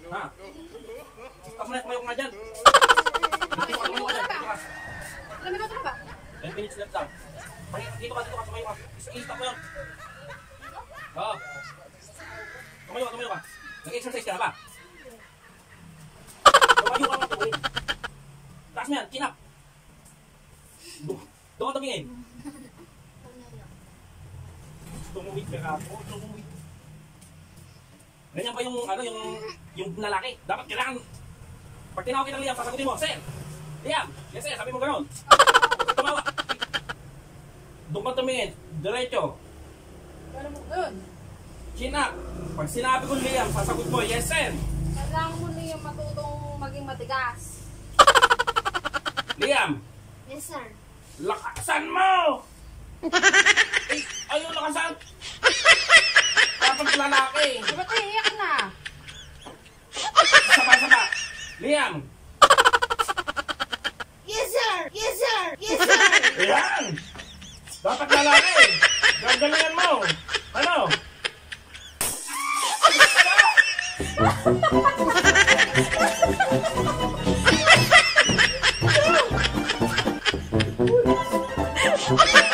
Ha? Kumayo ko nga dyan. Kumayo ka dyan. Ilang minuto na ba? 10 minutes left lang. Dito ka, sumayo ka. I-stop mo yun. Oo. Tumayo ka. Nag-exercise ka na ba? Tumayo ka nga tuloy. Taas mo yan, chin up. Doon tumingin. Tumuwid ka ako, tumuwid. Ganyan pa yung, ano, yung lalaki. Dapat kailangan, pag tinawag kita Liam, sasagutin mo, Sir! Liam! Yes, sir, sabi mo gano'n. Tumawa. Doon ka tumingin, diretso. Gano'n mo doon? Chin up. Pag sinabi ko Liam, sasagot mo, yes, sir! Kailangan mo na yung matutong maging matigas. Liam! Yes, sir. Lakasan mo! Eh, ayaw lakasan! Dapat lalaki! Ba't iiyak na? Saba! Liam! Yes, sir! Yes, sir! Yes, sir! Ayan! Dapat lalaki! Gagalingan mo! Ano? Okay.